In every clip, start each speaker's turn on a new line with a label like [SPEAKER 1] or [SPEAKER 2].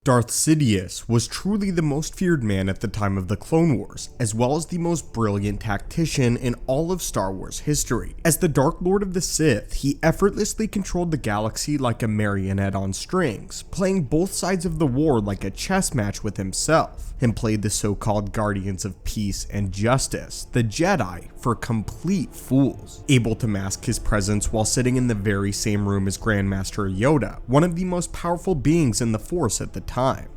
[SPEAKER 1] Darth Sidious was truly the most feared man at the time of the Clone Wars, as well as the most brilliant tactician in all of Star Wars history. As the Dark Lord of the Sith, he effortlessly controlled the galaxy like a marionette on strings, playing both sides of the war like a chess match with himself, and played the so-called Guardians of Peace and Justice, the Jedi, for complete fools, able to mask his presence while sitting in the very same room as Grandmaster Yoda, one of the most powerful beings in the Force at the time.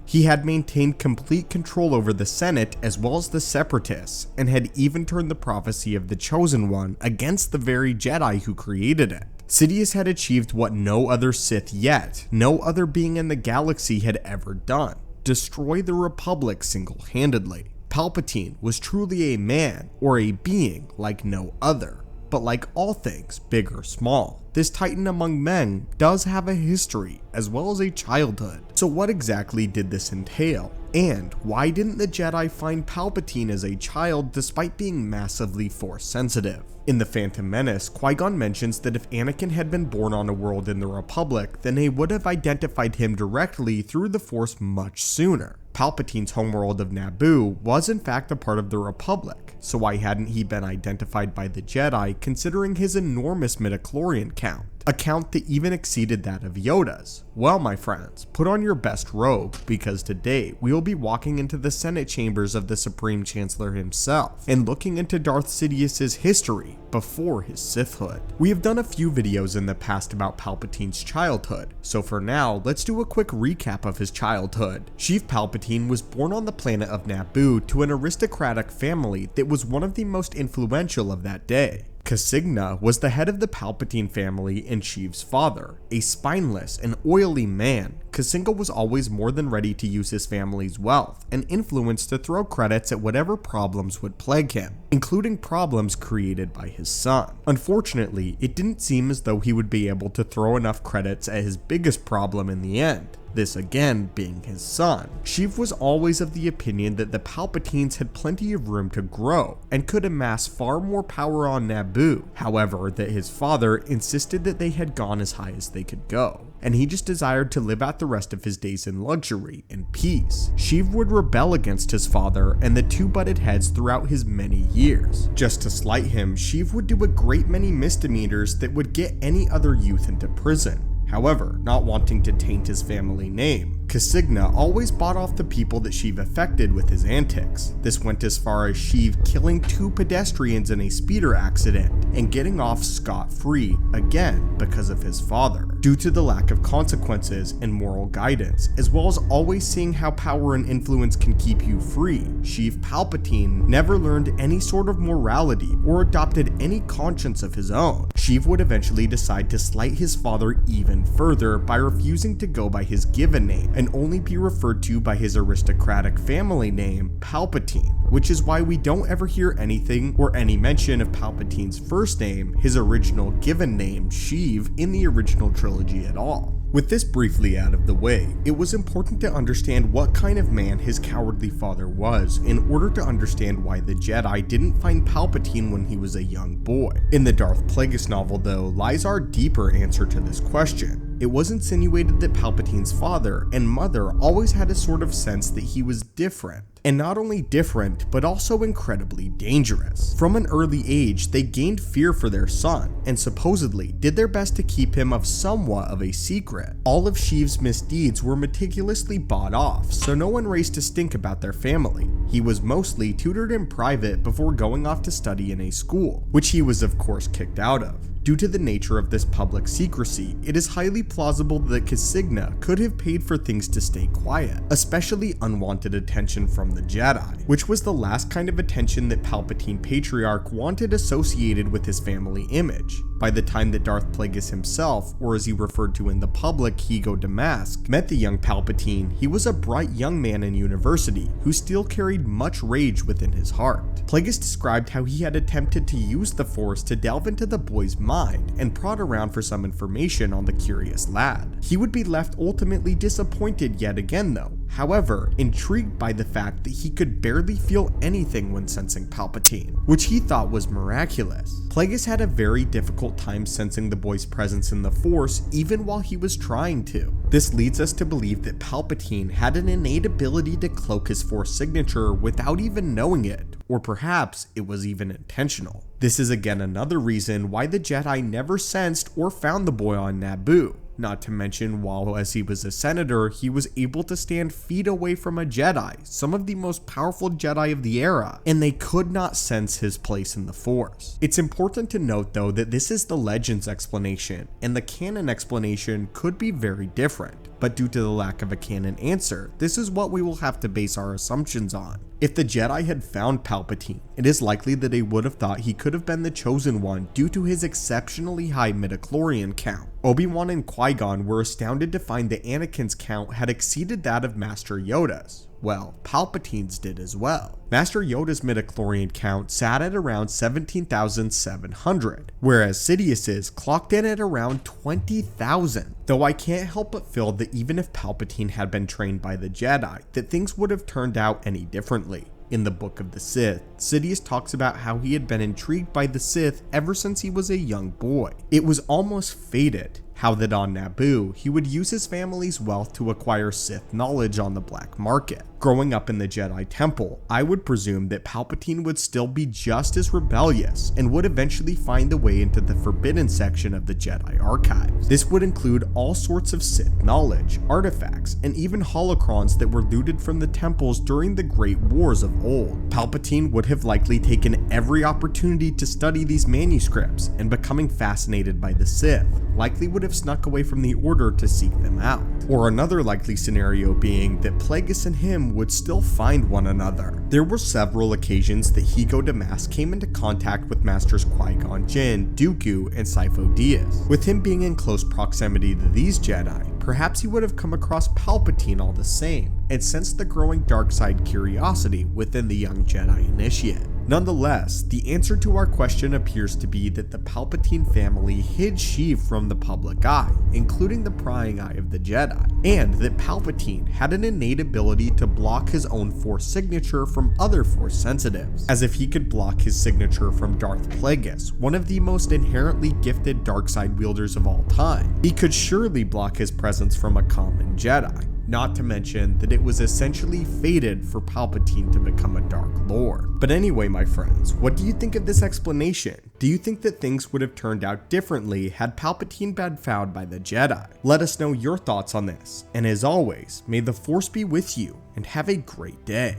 [SPEAKER 1] He had maintained complete control over the Senate as well as the Separatists, and had even turned the prophecy of the Chosen One against the very Jedi who created it. Sidious had achieved what no other Sith yet, no other being in the galaxy had ever done: destroy the Republic single-handedly. Palpatine was truly a man, or a being, like no other. But like all things, big or small, this titan among men does have a history, as well as a childhood. So what exactly did this entail? And why didn't the Jedi find Palpatine as a child despite being massively Force sensitive? In The Phantom Menace, Qui-Gon mentions that if Anakin had been born on a world in the Republic, then they would have identified him directly through the Force much sooner. Palpatine's homeworld of Naboo was in fact a part of the Republic, so why hadn't he been identified by the Jedi considering his enormous midichlorian count? A count that even exceeded that of Yoda's. Well, my friends, put on your best robe, because today we will be walking into the Senate chambers of the Supreme Chancellor himself, and looking into Darth Sidious's history before his Sithhood. We have done a few videos in the past about Palpatine's childhood, so for now, let's do a quick recap of his childhood. Sheev Palpatine was born on the planet of Naboo to an aristocratic family that was one of the most influential of that day. Casigna was the head of the Palpatine family and Sheev's father. A spineless and oily man, Casigna was always more than ready to use his family's wealth and influence to throw credits at whatever problems would plague him, including problems created by his son. Unfortunately, it didn't seem as though he would be able to throw enough credits at his biggest problem in the end. This again being his son. Sheev was always of the opinion that the Palpatines had plenty of room to grow and could amass far more power on Naboo. However, that his father insisted that they had gone as high as they could go, and he just desired to live out the rest of his days in luxury and peace. Sheev would rebel against his father, and the two butted heads throughout his many years. Just to slight him, Sheev would do a great many misdemeanors that would get any other youth into prison. However, not wanting to taint his family name, Casigna always bought off the people that Sheev affected with his antics. This went as far as Sheev killing 2 pedestrians in a speeder accident and getting off scot-free, again because of his father, due to the lack of consequences and moral guidance, as well as always seeing how power and influence can keep you free. Sheev Palpatine never learned any sort of morality or adopted any conscience of his own. Sheev would eventually decide to slight his father even further by refusing to go by his given name and only be referred to by his aristocratic family name, Palpatine, which is why we don't ever hear anything or any mention of Palpatine's first name, his original given name, Sheev, in the original trilogy at all. With this briefly out of the way, it was important to understand what kind of man his cowardly father was in order to understand why the Jedi didn't find Palpatine when he was a young boy. In the Darth Plagueis novel though, lies our deeper answer to this question. It was insinuated that Palpatine's father and mother always had a sort of sense that he was different. And not only different, but also incredibly dangerous. From an early age, they gained fear for their son, and supposedly did their best to keep him of somewhat of a secret. All of Sheev's misdeeds were meticulously bought off, so no one raised a stink about their family. He was mostly tutored in private before going off to study in a school, which he was of course kicked out of. Due to the nature of this public secrecy, it is highly plausible that Casigna could have paid for things to stay quiet, especially unwanted attention from the Jedi, which was the last kind of attention that Palpatine Patriarch wanted associated with his family image. By the time that Darth Plagueis himself, or as he referred to in the public, Higo Damask, met the young Palpatine, he was a bright young man in university who still carried much rage within his heart. Plagueis described how he had attempted to use the Force to delve into the boy's mind and prod around for some information on the curious lad. He would be left ultimately disappointed yet again though, However, intrigued by the fact that he could barely feel anything when sensing Palpatine, which he thought was miraculous. Plagueis had a very difficult time sensing the boy's presence in the Force even while he was trying to. This leads us to believe that Palpatine had an innate ability to cloak his Force signature without even knowing it, or perhaps it was even intentional. This is again another reason why the Jedi never sensed or found the boy on Naboo. Not to mention, while as he was a senator, he was able to stand feet away from a Jedi, some of the most powerful Jedi of the era, and they could not sense his place in the Force. It's important to note though that this is the Legends explanation, and the canon explanation could be very different, but due to the lack of a canon answer, this is what we will have to base our assumptions on. If the Jedi had found Palpatine, it is likely that they would have thought he could have been the chosen one due to his exceptionally high midichlorian count. Obi-Wan and Qui-Gon were astounded to find that Anakin's count had exceeded that of Master Yoda's. Well, Palpatine's did as well. Master Yoda's midichlorian count sat at around 17,700, whereas Sidious's clocked in at around 20,000. Though I can't help but feel that even if Palpatine had been trained by the Jedi, that things would have turned out any differently. In the Book of the Sith, Sidious talks about how he had been intrigued by the Sith ever since he was a young boy. It was almost fated how that on Naboo, he would use his family's wealth to acquire Sith knowledge on the black market. Growing up in the Jedi Temple, I would presume that Palpatine would still be just as rebellious and would eventually find the way into the forbidden section of the Jedi archives. This would include all sorts of Sith knowledge, artifacts, and even holocrons that were looted from the temples during the Great Wars of old. Palpatine would have likely taken every opportunity to study these manuscripts, and becoming fascinated by the Sith, likely would have snuck away from the Order to seek them out. Or another likely scenario being that Plagueis and him would still find one another. There were several occasions that Higo Damas came into contact with Masters Qui-Gon Jinn, Dooku, and Sifo Dyas. With him being in close proximity to these Jedi, perhaps he would have come across Palpatine all the same, and sensed the growing dark side curiosity within the young Jedi initiate. Nonetheless, the answer to our question appears to be that the Palpatine family hid Sheev from the public eye, including the prying eye of the Jedi, and that Palpatine had an innate ability to block his own Force signature from other Force sensitives, as if he could block his signature from Darth Plagueis, one of the most inherently gifted dark side wielders of all time. He could surely block his presence from a common Jedi. Not to mention that it was essentially fated for Palpatine to become a Dark Lord. But anyway, my friends, what do you think of this explanation? Do you think that things would have turned out differently had Palpatine been found by the Jedi? Let us know your thoughts on this, and as always, may the Force be with you, and have a great day.